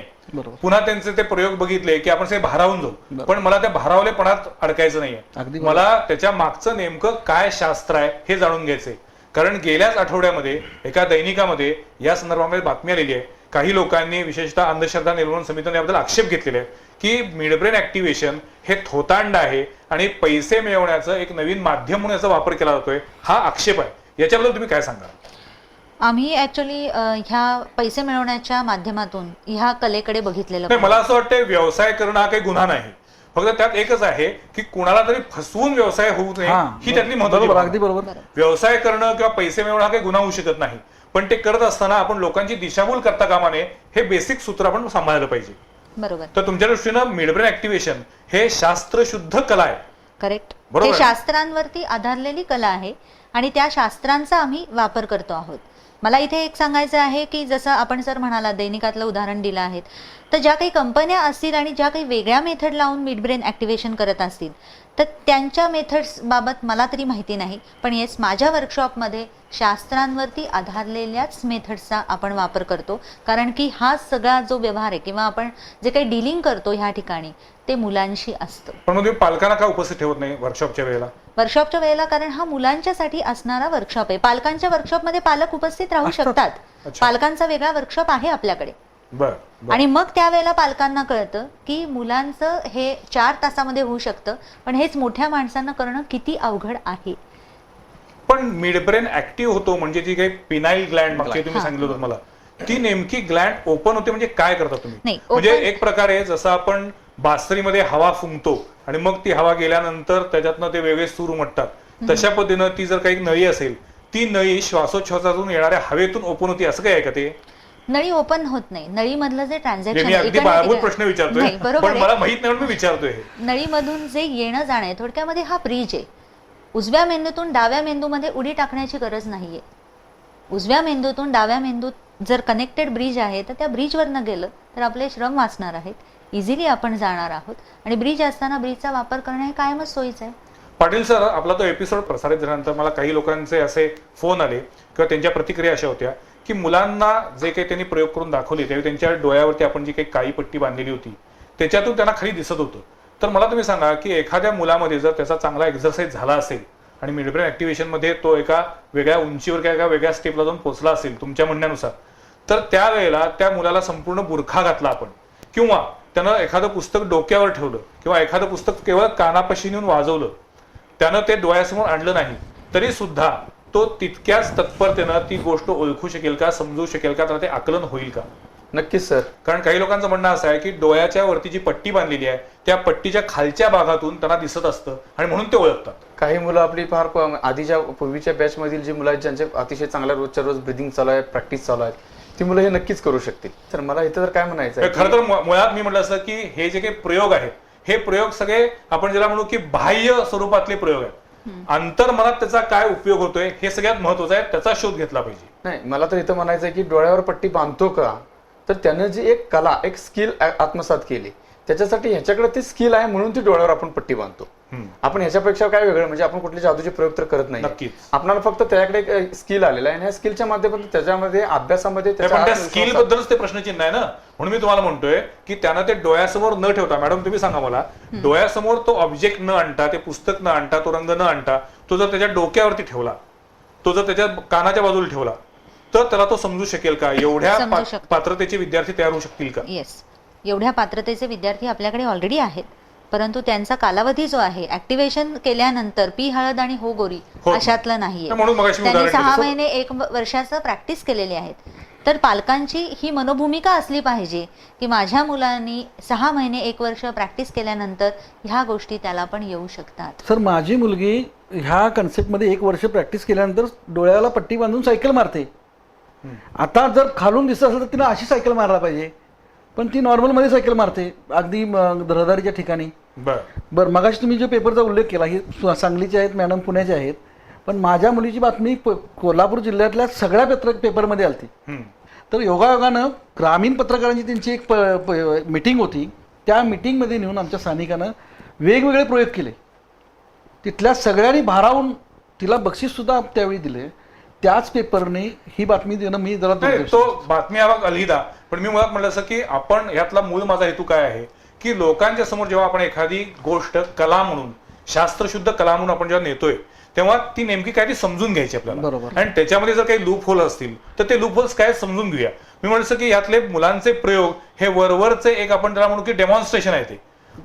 B: पुन्हा त्यांचे ते प्रयोग बघितले की आपण सगळे भारावून जाऊ, पण मला त्या भारावलेपणात अडकायचं नाहीये. मला त्याच्या मागचं नेमकं काय शास्त्र आहे हे जाणून घ्यायचंय. कारण गेल्याच आठवड्यामध्ये एका दैनिकामध्ये या संदर्भामध्ये बातमी आलेली आहे. काही लोकांनी, विशेषतः अंधश्रद्धा निर्मूलन समितीने याबद्दल आक्षेप घेतलेले आहे की मिड ब्रेन ऍक्टिव्हेशन हे थोतांड आहे आणि पैसे मिळवण्याचं एक नवीन माध्यम म्हणून याचा वापर केला जातोय. हा आक्षेप आहे. याच्याबद्दल तुम्ही काय सांगा?
C: आम्ही ऍक्च्युली ह्या पैसे मिळवण्याच्या माध्यमातून ह्या कलेकडे बघितलेलं
B: नाही, मला असं वाटतं व्यवसाय करणं हा काही गुन्हा नाही, फक्त त्यात एकच आहे की कुणाला तरी फसवून व्यवसाय होऊ नये ही त्यातली महत्त्वाची
D: बरोबर,
B: बाब
D: अगदी
B: आहे.
D: बरोबर.
B: व्यवसाय करणं किंवा पैसे मिळवणं हा काही गुन्हा होऊ शकत नाही, पण ते करत असताना आपण लोकांची दिशाभूल करता कामा नये, हे बेसिक सूत्र आपण सांभाळलं पाहिजे.
C: बरोबर.
B: तर तुमच्या दृष्टीनं मिडब्रेन ऍक्टिव्हेशन हे शास्त्रशुद्ध कला आहे.
C: करेक्ट.
B: बरोबर
C: हे
B: आहे.
C: शास्त्रांवरती आधारलेली कला आहे आणि त्या शास्त्रांचा आम्ही वापर करतो आहोत. मला इथे एक सांगायचं आहे की जसं आपण सर म्हणाला दैनिकातलं उदाहरण दिलं आहे, तर ज्या काही कंपन्या असतील आणि ज्या काही वेगळ्या मेथड लावून मिडब्रेन ऍक्टिव्हेशन करत असतील तर त्यांच्या मेथड्स बाबत मला तरी माहिती नाही, पण येस माझ्या वर्कशॉपमध्ये शास्त्रांवरती आधारलेल्याच मेथड्सचा आपण वापर करतो, कारण की हा सगळा जो व्यवहार आहे किंवा आपण जे काही डीलिंग करतो ह्या ठिकाणी ते मुलांशी असतं.
B: पण मग तुम्ही पालकांना का उपस्थित ठेवत नाही वर्कशॉपच्या वेळेला?
C: वर्कशॉपच्या वेळेला कारण हा मुलांच्यासाठी असणारा वर्कशॉप आहे. पालकांच्या वर्कशॉपमध्ये पालक उपस्थित राहू शकतात. पालकांचा वेगळा वर्कशॉप आहे आपल्याकडे.
B: बरं.
C: आणि मग त्यावेळेला पालकांना कळतं की मुलांचं हे 4 तासामध्ये होऊ शकतं, पण हेच मोठ्या माणसांना करणं किती अवघड आहे.
B: पण मिडब्रेन ऍक्टिव्ह होतो म्हणजे जी काही पिनाईल ग्लँड मागचे तुम्ही सांगितलं होतं मला, ती नेमकी ग्लँड ओपन होते म्हणजे काय करता तुम्ही?
C: नाही,
B: म्हणजे
C: open-
B: एक प्रकारे जसं आपण बासरीमध्ये हवा फुंकतो आणि मग ती हवा गेल्यानंतर त्याच्यातनं ते वेगळे सूर उमटतात, तशा पद्धतीनं ती जर काही नळी असेल, ती नळी श्वासोच्छवासातून येणाऱ्या हवेतून ओपन होती, असं काय आहे का ते?
C: नळी ओपन होत नाही. नळीमधलं जे
B: मी
C: ट्रान्झॅक्शन
B: अगदी पायाभूत प्रश्न विचारतोय,
C: बरोबर
B: पण
C: आहे.
B: मला माहित नाही म्हणून मी विचारतोय हे.
C: नळीमधून जे येणं जाणं आहे थोडक्यामध्ये हा ब्रिज आहे. उजव्या मेंदूतून डाव्या मेंदूमध्ये उडी टाकण्याची गरज नाहीये. उजव्या मेंदूतून डाव्या मेंदूत जर कनेक्टेड ब्रिज आहे तर त्या ब्रिजवरनं गेलं तर आपले श्रम वाचणार आहेत, इझिली आपण जाणार आहोत आणि ब्रिज असताना ब्रिजचा वापर करणं हे कायमच सोयीचं आहे.
B: पाटील सर, आपला तो एपिसोड प्रसारित झाल्यानंतर मला काही लोकांचे असे फोन आले किंवा त्यांच्या प्रतिक्रिया अशा होत्या की मुलांना जे काही त्यांनी प्रयोग करून दाखवले त्यावेळी त्यांच्या डोळ्यावरती आपण जी काही काळी पट्टी बांधलेली होती त्याच्यातून त्यांना खाली दिसत होतं. तर मला तुम्ही सांगा की एखाद्या मुलामध्ये जर त्याचा चांगला एक्झरसाइज झाला असेल आणि मिडब्रेन ऍक्टिव्हेशन मध्ये तो एका वेगळ्या उंचीवर किंवा एका वेगळ्या स्टेपला जाऊन पोहोचला असेल तुमच्या म्हणण्यानुसार, तर त्यावेळेला त्या मुलाला संपूर्ण बुरखा घातला आपण किंवा त्यानं एखादं पुस्तक डोक्यावर ठेवलं किंवा एखादं पुस्तक केवळ कानापाशी नेऊन वाजवलं, त्यानं ते डोळ्यासमोर आणलं नाही, तरी सुद्धा तो तितक्याच तत्परतेनं ती गोष्ट ओळखू शकेल का, समजू शकेल का, त्याला ते आकलन होईल का?
E: नक्कीच सर.
B: कारण काही लोकांचं म्हणणं असं आहे की डोळ्याच्या वरती जी पट्टी बांधलेली आहे त्या पट्टीच्या खालच्या भागातून त्यांना दिसत असतं आणि म्हणून ते ओळखतात.
E: काही मुलं आपली फार आधीच्या पूर्वीच्या बॅच मधील जी मुलं आहेत ज्यांचे अतिशय चांगल्या रोजच्या रोज ब्रिदिंग चालू आहे, प्रॅक्टिस चालू आहे, ती मुलं हे नक्कीच करू शकतील. तर मला इथं तर काय म्हणायचं आहे,
B: खरं तर मुळात मी म्हटलं असं की हे जे काही प्रयोग आहेत हे प्रयोग सगळे आपण ज्याला म्हणू की बाह्य स्वरूपातले प्रयोग आहेत. अंतर्मनात त्याचा काय उपयोग होतोय हे सगळ्यात महत्वाचं आहे, त्याचा शोध घेतला पाहिजे.
E: नाही, मला तर इथं म्हणायचं आहे की डोळ्यावर पट्टी बांधतो का, तर त्यानं जी एक कला, एक स्किल आत्मसात केली, त्याच्यासाठी ह्याच्याकडे ती स्किल आहे म्हणून ती डोळ्यावर आपण पट्टी बांधतो. आपण ह्याच्यापेक्षा काय वेगळं, म्हणजे आपण कुठले जादूचे प्रयोग तर करत नाही.
B: नक्कीच.
E: आपल्याला फक्त त्याच्याकडे एक स्किल आलेला आहे आणि ह्या स्किलच्या माध्यमातून त्याच्यामध्ये अभ्यासामध्ये
B: पण त्या स्किल बद्दलच ते प्रश्नचिन्ह आहे ना, म्हणून मी तुम्हाला म्हणतोय की त्यानं ते डोळ्यासमोर न ठेवता, मॅडम तुम्ही सांगा मला, डोळ्यासमोर तो ऑब्जेक्ट न आणता, ते पुस्तक न आणता, तो रंग न आणता, तो जर त्याच्या डोक्यावरती ठेवला, तो जर त्याच्या कानाच्या बाजूला ठेवला, तर त्याला तो समजू शकेल का? एवढ्या पात्रतेचे विद्यार्थी तयार होऊ शकतील का?
C: येस, एवढ्या पात्रतेचे विद्यार्थी आपल्याकडे ऑलरेडी आहेत, परंतु त्यांचा कालावधी जो आहे ऍक्टिव्हेशन केल्यानंतर पी हळद आणि हो गोरी अशातलं नाहीये. त्यांनी 6 महिने 1 वर्षाचं प्रॅक्टिस केलेली आहेत. तर पालकांची ही मनोभूमिका असली पाहिजे की माझ्या मुलांनी 6 महिने 1 वर्ष प्रॅक्टिस केल्यानंतर ह्या गोष्टी त्याला पण येऊ शकतात.
D: सर, माझी मुलगी ह्या कन्सेप्टमध्ये 1 वर्ष प्रॅक्टिस केल्यानंतर डोळ्याला पट्टी बांधून सायकल मारते. आता जर खालून दिसत असेल तर तिला अशी सायकल मारायला पाहिजे, पण ती नॉर्मलमध्ये सायकल मारते अगदी रहदारीच्या ठिकाणी. बरं, मगाशी तुम्ही जो पेपरचा उल्लेख केला, ही सांगलीचे आहेत मॅडम, पुण्याचे आहेत, पण माझ्या मुलीची बातमी कोल्हापूर जिल्ह्यातल्या सगळ्या पेपरमध्ये आलती. तर योगायोगानं ग्रामीण पत्रकारांची त्यांची एक मीटिंग होती, त्या मीटिंगमध्ये नेऊन आमच्या स्थानिकानं वेगवेगळे प्रयोग केले. तिथल्या सगळ्यांनी भारावून तिला बक्षीससुद्धा त्यावेळी दिले. त्याच पेपरने ही बातमी देणं मी जरा
B: तो बातमी हा अलहिदा, पण मी मुळात म्हटलं असं की आपण यातला मूळ माझा हेतू काय आहे की लोकांच्या समोर जेव्हा आपण एखादी गोष्ट कला म्हणून, शास्त्रशुद्ध कला म्हणून आपण जेव्हा नेतोय तेव्हा ती नेमकी काय ती समजून घ्यायची आपल्याला.
D: बरोबर.
B: आणि त्याच्यामध्ये जर काही लूप होल असतील तर ते लूप होल्स काय समजून घेऊया. मी म्हटलं की यातले मुलांचे प्रयोग हे वरवरचे एक आपण त्याला म्हणू की डेमॉन्स्ट्रेशन आहे ते,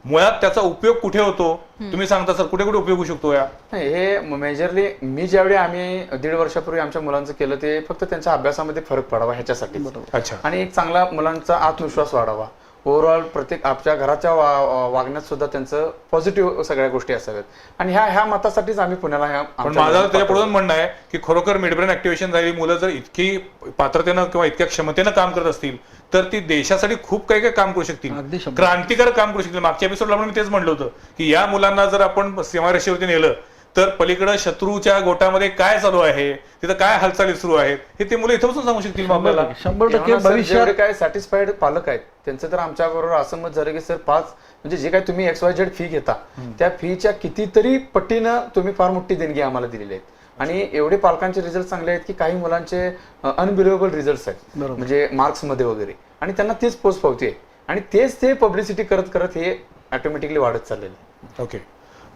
B: मुळात त्याचा उपयोग कुठे होतो तुम्ही सांगता सर, कुठे कुठे उपयोग होऊ शकतो या?
E: नाही, हे मेजरली मी ज्यावेळी आम्ही 1.5 वर्षापूर्वी आमच्या मुलांचं केलं ते फक्त त्यांच्या अभ्यासामध्ये फरक पडावा ह्याच्यासाठी.
B: अच्छा.
E: आणि एक चांगला मुलांचा आत्मविश्वास वाढावा, ओव्हरऑल प्रत्येक आपल्या घराच्या वागण्यात सुद्धा त्यांचं पॉझिटिव्ह सगळ्या गोष्टी असाव्यात. आणि ह्या मतासाठीच आम्ही पुण्याला
B: पण माझं त्याच्यापुढून म्हणणं आहे की खरोखर मिड ब्रेन ऍक्टिव्हेशन झालेली मुलं जर इतकी पात्रतेनं किंवा इतक्या क्षमतेनं काम करत असतील तर ती देशासाठी खूप काही काही काम करू शकतील, क्रांतिकारक काम करू शकतील. मागच्या एपिसोडला मी तेच म्हटलं होतं की या मुलांना जर आपण सीमारेषेवरती नेलं तर पलीकडे शत्रूच्या गोटामध्ये काय चालू आहे, तिथं काय हालचाली सुरू आहेत, हे ते मुलं इथं बसून सांगू शकतील आपल्याला.
D: 100% भविष्यात
E: काय सॅटिस्फाईड पालक आहेत त्यांचं तर आमच्या बरोबर असं मत झालं की सर 5 म्हणजे जे काय तुम्ही XYZ फी घेता त्या फीच्या कितीतरी पटीनं तुम्ही फार मोठी देणगी आम्हाला दिलेली आहेत. आणि एवढे पालकांचे रिझल्ट चांगले आहेत की काही मुलांचे अनबिलिव्हेबल रिझल्ट आहेत, म्हणजे मार्क्स मध्ये वगैरे. आणि त्यांना तीच पोच पावती आहे आणि तेच ते पब्लिसिटी करत करत हे ऑटोमॅटिकली वाढत चाललेलं आहे.
B: ओके,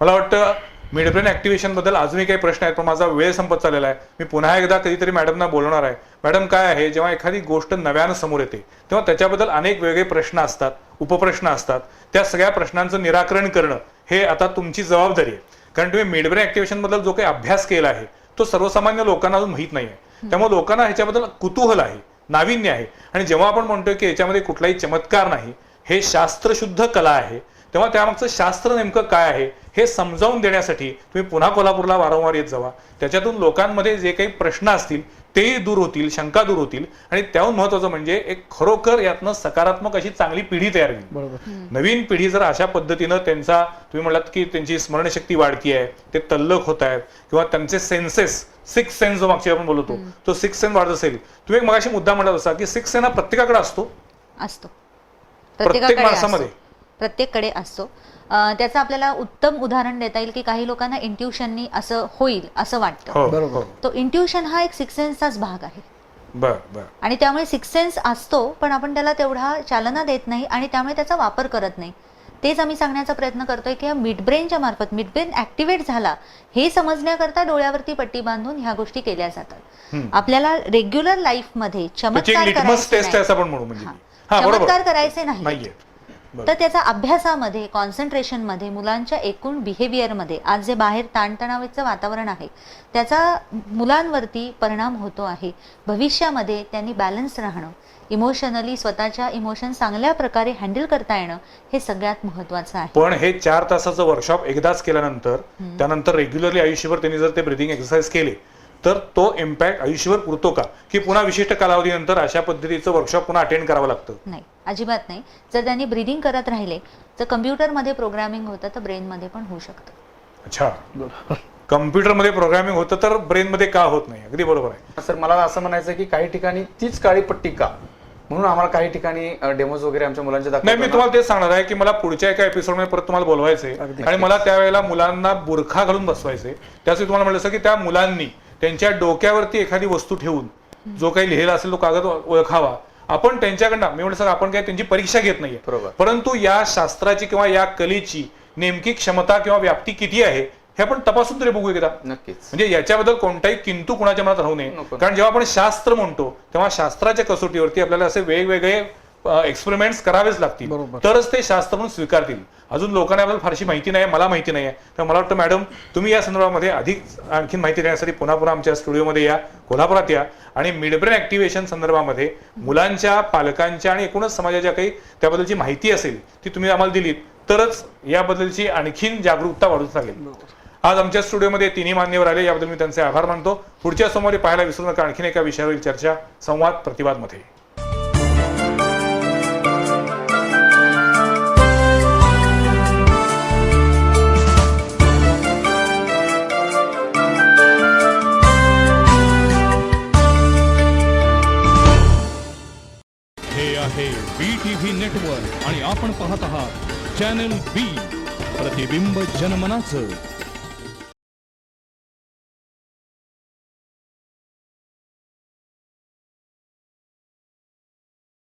B: मला वाटतं मिड ब्रेन ऍक्टिव्हेशन बद्दल अजूनही काही प्रश्न आहेत पण माझा वेळ संपत चाललेला आहे. मी पुन्हा एकदा कधीतरी मॅडमना बोलवणार आहे. मॅडम, काय आहे, जेव्हा एखादी गोष्ट नव्यानं समोर येते तेव्हा त्याच्याबद्दल अनेक वेगवेगळे प्रश्न असतात, उपप्रश्न असतात. त्या सगळ्या प्रश्नांचं निराकरण करणं हे आता तुमची जबाबदारी आहे. कारण तुम्ही मिड ब्रेन ऍक्टिव्हेशन बद्दल जो काही अभ्यास केला आहे तो सर्वसामान्य लोकांना अजून माहीत नाही आहे. त्यामुळे लोकांना ह्याच्याबद्दल कुतूहल आहे, नाविन्य आहे. आणि जेव्हा आपण म्हणतोय की याच्यामध्ये कुठलाही चमत्कार नाही, हे शास्त्रशुद्ध कला आहे, तेव्हा त्यामागचं शास्त्र नेमकं काय आहे हे समजावून देण्यासाठी तुम्ही पुन्हा कोल्हापूरला वारंवार येत जावा. त्याच्यातून लोकांमध्ये जे काही प्रश्न असतील तेही दूर होतील, शंका दूर होतील. आणि त्याहून महत्वाचं म्हणजे एक खरोखर यातनं सकारात्मक अशी चांगली पिढी तयार होईल. नवीन पिढी जर अशा पद्धतीनं त्यांचा, तुम्ही म्हणालात की त्यांची स्मरणशक्ती वाढती आहे, ते तल्लख होत आहेत किंवा त्यांचे सेन्सेस, 6 सेन्स जो मागची आपण बोलतो तो 6 सेन्स वाढत असेल. तुम्ही एक मगाशी मुद्दा म्हणत असा की 6 सेन्स हा प्रत्येकाकडे असतो, प्रत्येक माणसामध्ये
C: प्रत्येककडे असतो. त्याचं आपल्याला उत्तम उदाहरण देता येईल की काही लोकांना इंट्युशननी असं होईल असं वाटतं. तो इंट्युशन हा एक 6 सेन्सचाच भाग आहे. आणि त्यामुळे 6 सेन्स असतो पण आपण त्याला तेवढा चालना देत नाही आणि त्यामुळे त्याचा वापर करत नाही. तेच आम्ही सांगण्याचा प्रयत्न करतोय की मिड ब्रेनच्या मार्फत मिड ब्रेन ऍक्टिव्हेट झाला हे समजण्याकरता डोळ्यावरती पट्टी बांधून ह्या गोष्टी केल्या जातात. आपल्याला रेग्युलर लाईफ मध्ये चमत्कार करायचे नाही तर त्याचा अभ्यासामध्ये, कॉन्सन्ट्रेशनमध्ये, मुलांच्या एकूण बिहेवियरमध्ये, आज जे बाहेर ताणतणावाचं वातावरण आहे त्याचा मुलांवरती परिणाम होतो आहे. भविष्यामध्ये त्यांनी बॅलन्स राहणं, इमोशनली स्वतःच्या इमोशन चांगल्या प्रकारे हँडल करता येणं हे सगळ्यात महत्वाचं आहे.
B: पण हे 4 तासाचं वर्कशॉप एकदाच केल्यानंतर त्यानंतर रेग्युलरली आयुष्यभर त्यांनी जर ते ब्रीदिंग एक्सरसाइज केले तर तो इम्पॅक्ट आयुष्यभर पुरतो का, की पुन्हा विशिष्ट कालावधीनंतर अशा पद्धतीचं वर्कशॉप पुन्हा अटेंड करावं लागतं?
C: नाही, अजिबात नाही. जर त्यांनी ब्रीदिंग करत राहिले तर कम्प्युटरमध्ये प्रोग्रामिंग होतं तर ब्रेनमध्ये पण होऊ शकतं.
B: अच्छा, कम्प्युटरमध्ये प्रोग्रामिंग होतं तर ब्रेनमध्ये का होत नाही? अगदी बरोबर आहे
E: सर. मला असं म्हणायचं की काही ठिकाणी तीच काळी पट्टी का, म्हणून आम्हाला काही ठिकाणी डेमोज वगैरे आमच्या मुलांचे
B: नाही. मी तुम्हाला तेच सांगणार आहे की मला पुढच्या एका एपिसोडमध्ये परत तुम्हाला बोलवायचंय आणि मला त्यावेळेला मुलांना बुरखा घालून बसवायचंय. त्यासाठी तुम्हाला म्हटलं की त्या मुलांनी त्यांच्या डोक्यावरती एखादी वस्तू ठेवून जो काही लिहिलेला असेल तो कागद ओळखावा. आपण त्यांच्याकडनं, मी म्हटलं सर आपण काही त्यांची परीक्षा घेत नाहीये, परंतु या शास्त्राची किंवा या कलेची नेमकी क्षमता किंवा व्याप्ती किती आहे हे आपण तपासून तरी बघू एकदा.
E: नक्कीच.
B: म्हणजे याच्याबद्दल कोणताही किंतु कुणाच्या मनात राहू नये. कारण जेव्हा आपण शास्त्र म्हणतो तेव्हा शास्त्राच्या कसोटीवरती आपल्याला असे वेगवेगळे एक्सपेरिमेंट्स करावेच लागतील तरच ते शास्त्र म्हणून स्वीकारतील. अजून लोकांना आपल्याला फारशी माहिती नाही, मला माहिती नाही आहे. तर मला वाटतं मॅडम तुम्ही या संदर्भामध्ये अधिक आणखी माहिती देण्यासाठी पुन्हा आमच्या स्टुडिओमध्ये या, कोल्हापुरात या आणि मिड ब्रेन ऍक्टिव्हेशन संदर्भामध्ये मुलांच्या, पालकांच्या आणि एकूणच समाजाच्या काही त्याबद्दलची माहिती असेल ती तुम्ही आम्हाला दिलीत तरच याबद्दलची आणखीन जागरूकता वाढून लागेल. आज आमच्या स्टुडिओमध्ये तिन्ही मान्यवर आले, याबद्दल मी त्यांचे आभार मानतो. पुढच्या सोमवारी पाहायला विसरू नका आणखीन एका विषयावरील चर्चा, संवाद, प्रतिवाद मध्ये.
A: BTV नेटवर्क आणि आपण पाहत आहात चॅनल B, प्रतिबिंब जनमनाचं.